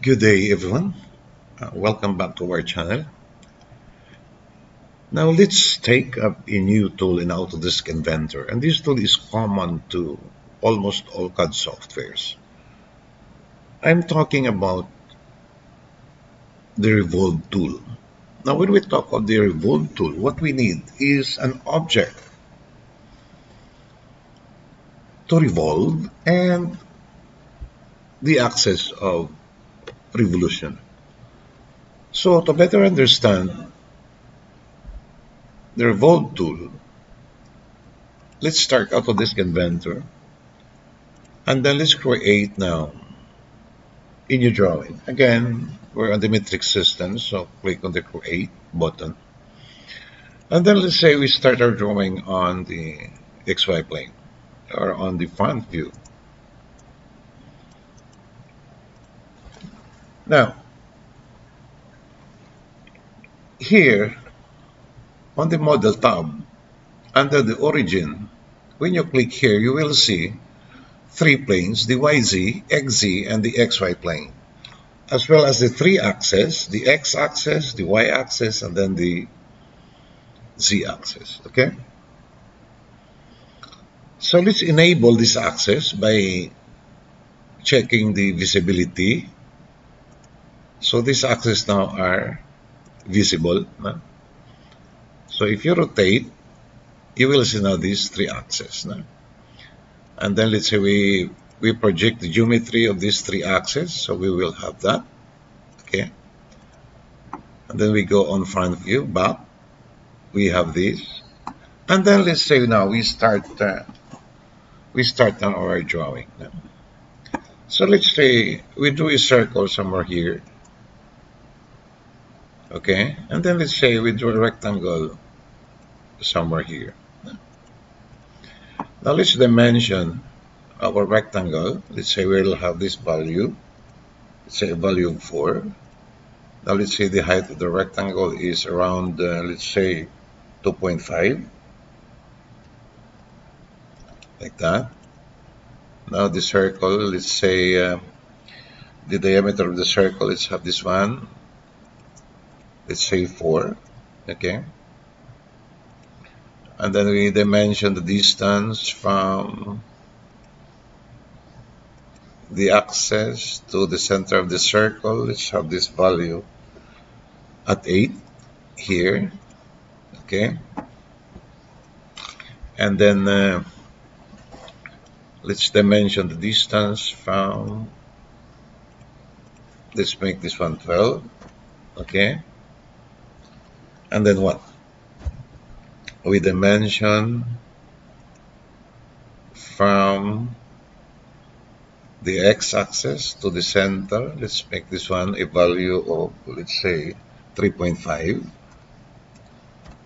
Good day, everyone. Welcome back to our channel. Now, let's take up a new tool in Autodesk Inventor, and this tool is common to almost all CAD softwares. I'm talking about the REVOLVE tool. Now, when we talk of the REVOLVE tool, what we need is an object to revolve and the axis of revolution. So, to better understand the REVOLVE tool, let's start Autodesk Inventor, and then let's create now a new drawing. Again, we're on the metric system, so click on the Create button. And then let's say we start our drawing on the XY plane, or on the front view. Now, here, on the Model tab, under the Origin, when you click here, you will see three planes, the YZ, XZ, and the XY plane, as well as the three axes, the X-axis, the Y-axis, and then the Z-axis, okay? So let's enable this axis by checking the visibility. So these axes now are visible. No? So if you rotate, you will see now these three axes. No? And then let's say we project the geometry of these three axes, so we will have that, okay? And then we go on front view, back, we have this. And then let's say now we start now our drawing. No? So let's say we do a circle somewhere here, okay? And then let's say we do a rectangle somewhere here. Now let's dimension our rectangle. Let's say we'll have this value. Let's say a value of 4. Now let's say the height of the rectangle is around, let's say, 2.5. Like that. Now the circle, let's say the diameter of the circle, let's have this one. Let's say 4. Okay. And then we dimension the distance from the axis to the center of the circle. Let's have this value at 8 here. Okay. And then let's dimension the distance from, let's make this one 12. Okay. And then what? We dimension from the x-axis to the center. Let's make this one a value of, let's say, 3.5,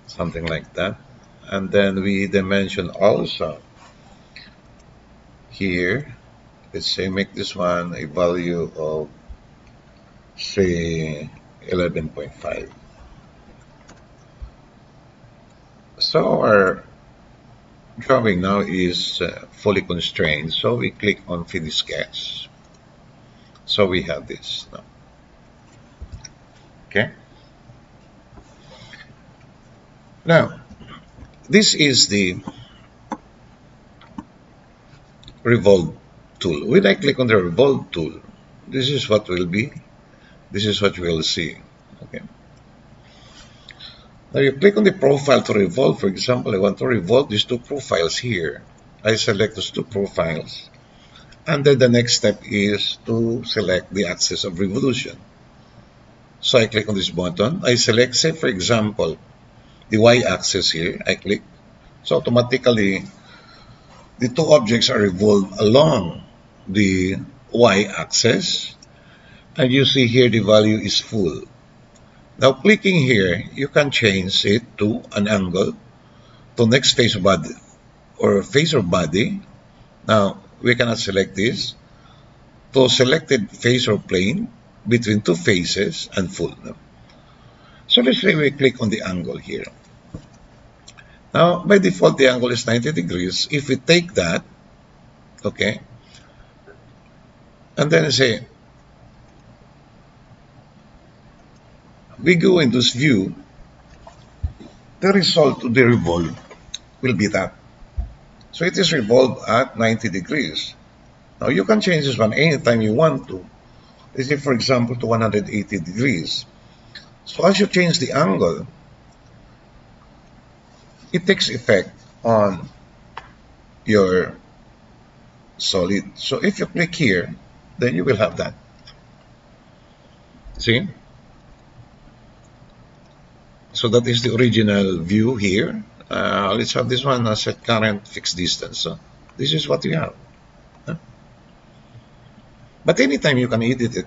something like that. And then we dimension also here. Let's say make this one a value of, say, 11.5. So our drawing now is fully constrained, so we click on Finish Sketch. So we have this now. Okay. Now, this is the Revolve tool. When I click on the Revolve tool, this is what will be. This is what you will see. Okay. Now you click on the profile to revolve. For example, I want to revolve these two profiles here. I select those two profiles. And then the next step is to select the axis of revolution. So I click on this button. I select, say, for example, the y-axis here. I click. So automatically, the two objects are revolved along the y-axis. And you see here the value is full. Now clicking here, you can change it to an angle, to next face of body, or face of body. Now we cannot select this. To selected face or plane between two faces and full. So let's say we click on the angle here. Now by default the angle is 90 degrees. If we take that, okay, and then say we go into this view, the result of the revolve will be that. So it is revolved at 90 degrees. Now you can change this one anytime you want to. Let's say, for example, to 180 degrees. So as you change the angle, it takes effect on your solid. So if you click here, then you will have that. See? So that is the original view here. Let's have this one as a current fixed distance. So this is what you have. But anytime you can edit it,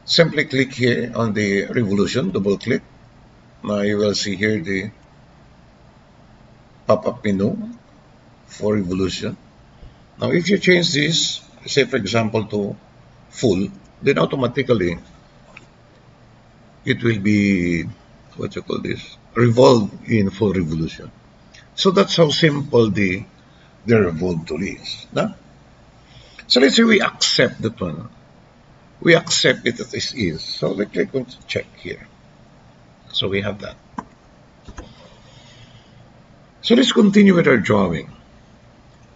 simply click here on the revolution, double click. Now you will see here the pop-up menu for revolution. Now if you change this, say for example to full, then automatically it will be, what you call this, revolve in full revolution. So that's how simple the revolve tool is. No? So let's say we accept that one. We accept it as it is. So let's click on check here. So we have that. So let's continue with our drawing.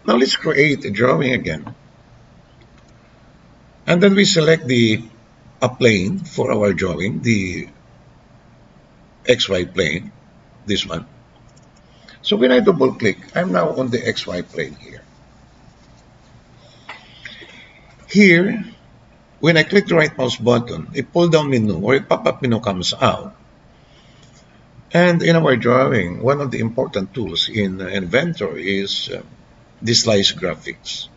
Now let's create a drawing again. And then we select a plane for our drawing, the XY plane, this one. So when I double click, I'm now on the XY plane here. Here, when I click the right mouse button, a pull down menu or a pop-up menu comes out. And in our drawing, one of the important tools in Inventor is the slice graphics.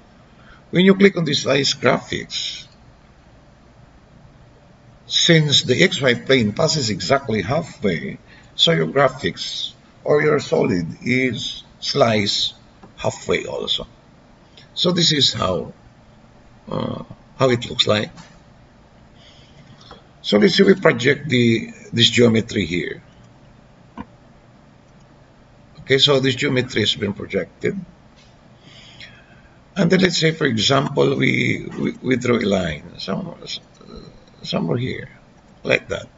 When you click on the slice graphics, since the XY plane passes exactly halfway, so your graphics or your solid is sliced halfway also. So this is how it looks like. So let's say we project this geometry here. Okay, so this geometry has been projected. And then let's say, for example, we draw a line somewhere here, like that.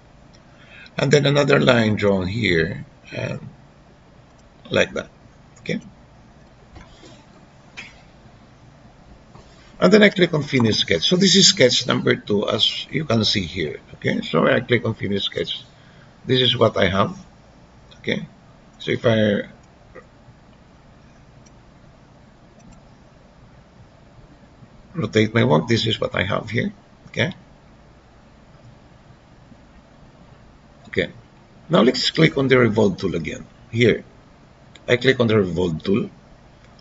And then another line drawn here, and like that. Okay. And then I click on Finish Sketch. So this is sketch number 2, as you can see here. Okay, so I click on Finish Sketch. This is what I have. Okay, so if I rotate my work, this is what I have here. Okay. Okay. Now let's click on the Revolve tool again. Here, I click on the Revolve tool.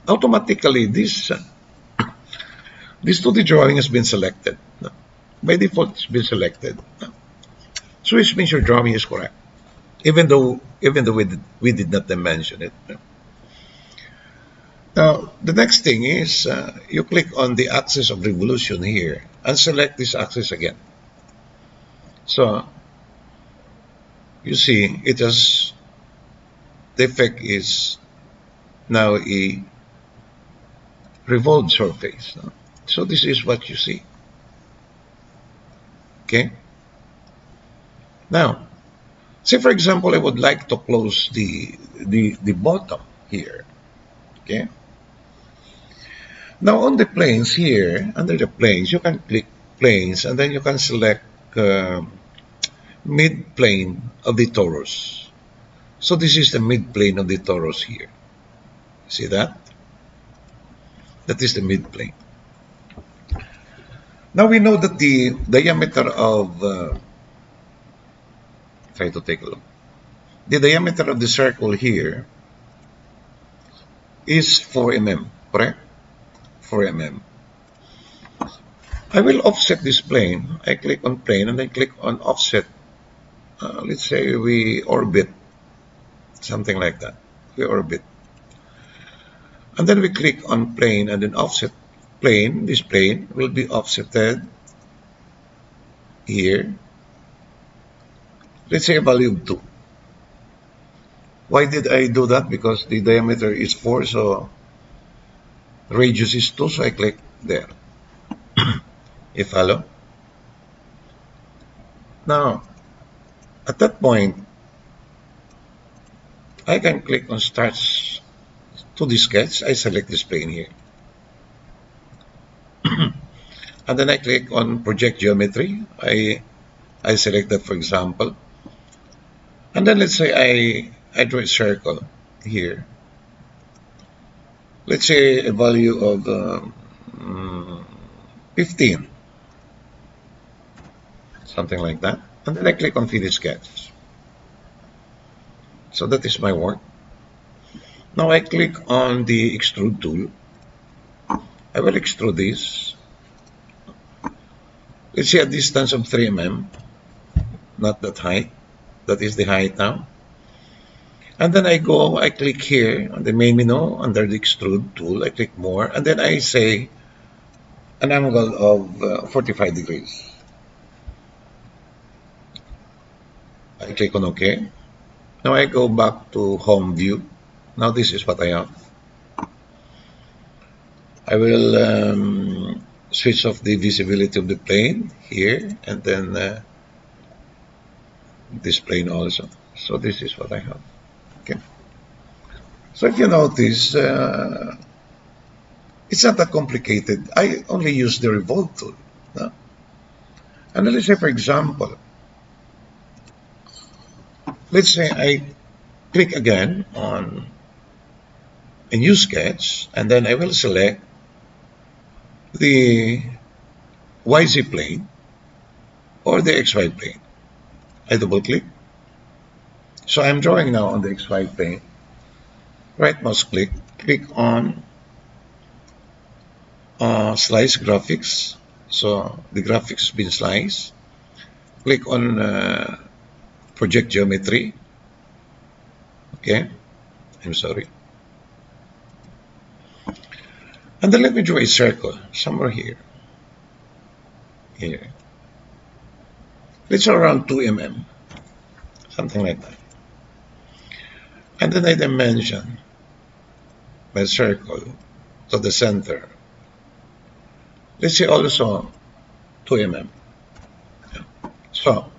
Automatically, this 2D drawing has been selected. By default, it's been selected. So which means your drawing is correct, even though we did not mention it. Now, the next thing is you click on the axis of revolution here and select this axis again. So you see, it has, the effect is now a revolved surface. So this is what you see. Okay. Now, say for example, I would like to close the bottom here. Okay. Now on the planes here, under the planes, you can click planes and then you can select mid plane of the torus. So this is the mid plane of the torus here. See that? That is the mid plane. Now we know that the diameter of, try to take a look. The diameter of the circle here is 4 mm, correct? 4 mm. I will offset this plane. I click on plane and then click on offset. Let's say we orbit, something like that. We orbit. And then we click on plane and then offset plane. This plane will be offsetted here. Let's say a value of 2. Why did I do that? Because the diameter is 4, so radius is 2, so I click there. You follow? Now, At that point, I can click on Start to the sketch. I select this plane here. And then I click on Project Geometry. I select that, for example. And then let's say I draw a circle here. Let's say a value of 15. Something like that. And then I click on Finish Sketch. So that is my work. Now I click on the Extrude tool. I will extrude this. Let's say a distance of 3 mm, not that height. That is the height now. And then I click here on the main menu under the Extrude tool. I click More, and then I say an angle of 45 degrees. I click on OK. Now I go back to Home View. Now this is what I have. I will switch off the visibility of the plane here, and then this plane also. So this is what I have. Okay. So if you notice, it's not that complicated. I only use the Revolve tool. No? And let's say, for example, let's say I click again on a new sketch, and then I will select the YZ plane or the XY plane. I double click. So I'm drawing now on the XY plane. Right mouse click, click on Slice Graphics. So the graphics has been sliced. Click on Project Geometry. Okay, I'm sorry. And then let me draw a circle somewhere here. Here. Let's draw around 2 mm. Something like that. And then I dimension my circle to the center. Let's say also 2 mm. So,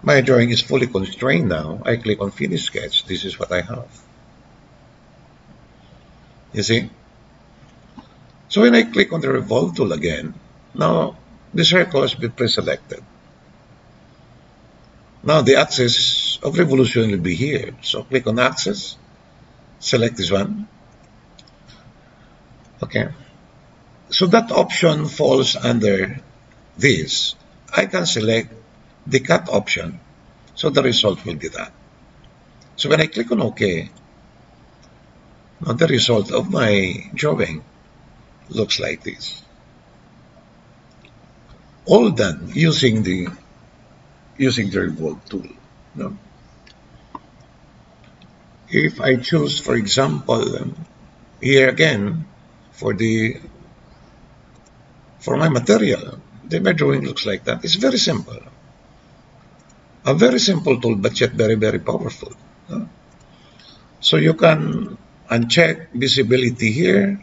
my drawing is fully constrained now. I click on Finish Sketch. This is what I have. You see? So when I click on the Revolve tool again, now the circle has been pre-selected. Now the axis of revolution will be here. So click on Axis, select this one. Okay. So that option falls under this. I can select the cut option. So the result will be that. So when I click on OK, now the result of my drawing looks like this. All done using the Revolve tool. No? If I choose, for example, here again for my material, then my drawing looks like that. It's very simple. A very simple tool, but yet very, very powerful. No? So you can uncheck visibility here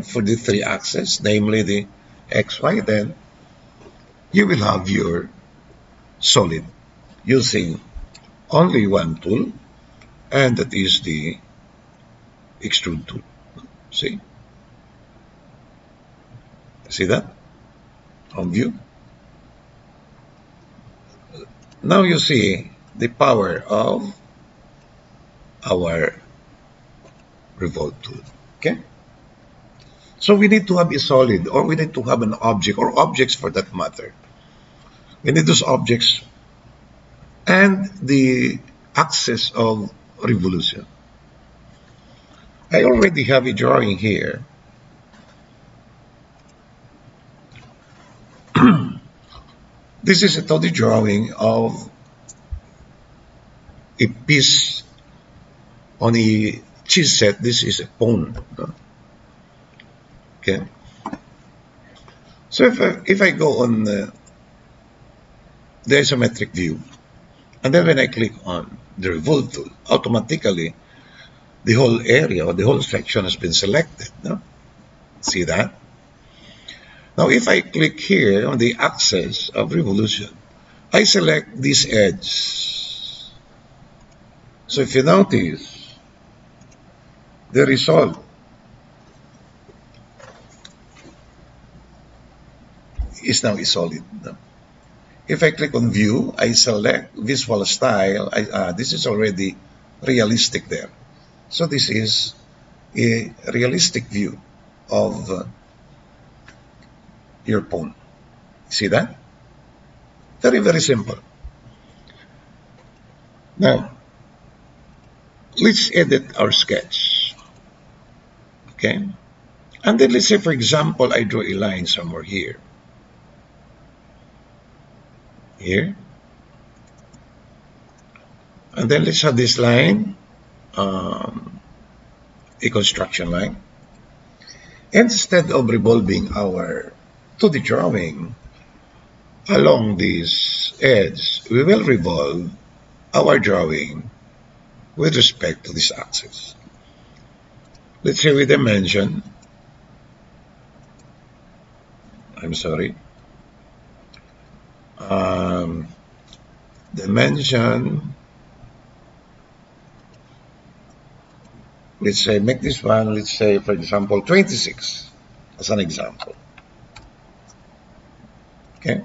for the 3 axes, namely the XY, then you will have your solid using only one tool, and that is the Extrude tool. See? See that? On view. Now you see the power of our Revolve tool. Okay? So we need to have a solid, or we need to have an object, or objects for that matter. We need those objects and the axis of revolution. I already have a drawing here. This is a 2D drawing of a piece on a cheese set. This is a bone. Okay. So if I go on the isometric view, and then when I click on the Revolve tool, automatically the whole area or the whole section has been selected. No? See that? Now if I click here on the axis of revolution, I select this edge. So if you notice, the result is now a solid. If I click on view, I select visual style. This is already realistic there. So this is a realistic view of your phone. See that? Very, very simple. Now, let's edit our sketch. Okay? And then let's say, for example, I draw a line somewhere here. Here. And then let's have this line, a construction line. Instead of revolving our 2D drawing along this edge, we will revolve our drawing with respect to this axis. Let's say we dimension, dimension, let's say, make this one, let's say, for example, 26, as an example. Okay,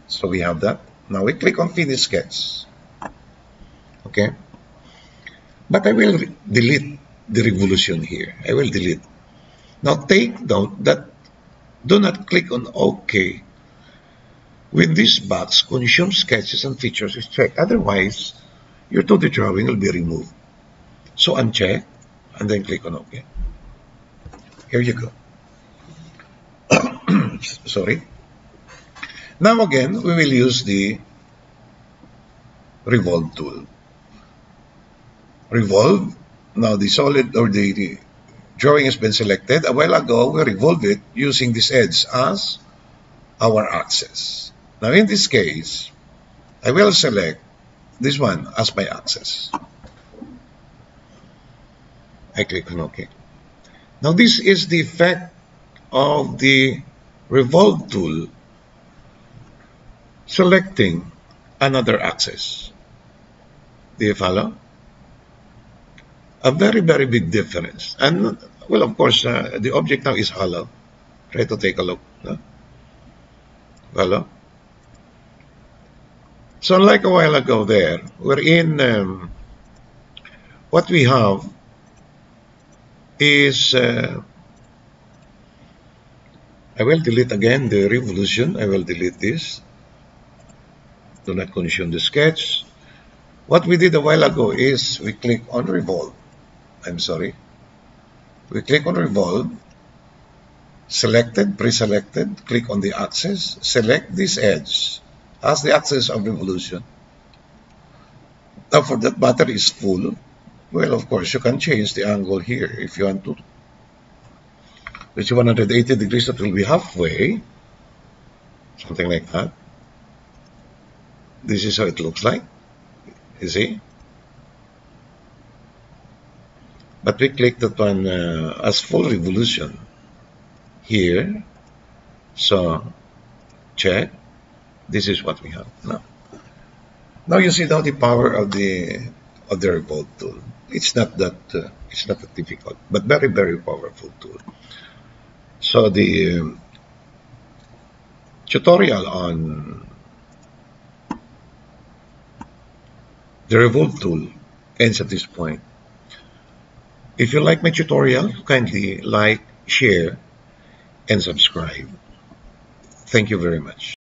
so we have that. Now we click on Finish Sketch. Okay, but I will delete the revolution here. I will delete. Now take note that do not click on OK when this box Consume Sketches and Features is checked. Otherwise, your 2D drawing will be removed. So uncheck and then click on OK. Here you go. Sorry. Now again, we will use the Revolve tool. Revolve. Now the solid or the drawing has been selected. A while ago, we revolved it using this edge as our axis. Now in this case, I will select this one as my axis. I click on OK. Now this is the effect of the Revolve tool selecting another axis. Do you follow? A very, very big difference. And, well, of course, the object now is hollow. Try to take a look. No? Hollow. So, like a while ago there, what we have is, I will delete again the revolution. I will delete this. Do not consume the sketch. What we did a while ago is we click on Revolve. We click on Revolve, selected, pre-selected, click on the axis, select this edge as the axis of revolution. Now for that matter is full, well, of course, you can change the angle here if you want to. Which 180 degrees, that will be halfway, something like that. This is how it looks like, you see? But we click that one as full revolution here. So check. This is what we have now. Now you see now the power of the Revolve tool. It's not that difficult, but very, very powerful tool. So the tutorial on the Revolve tool ends at this point. If you like my tutorial, kindly like, share, and subscribe. Thank you very much.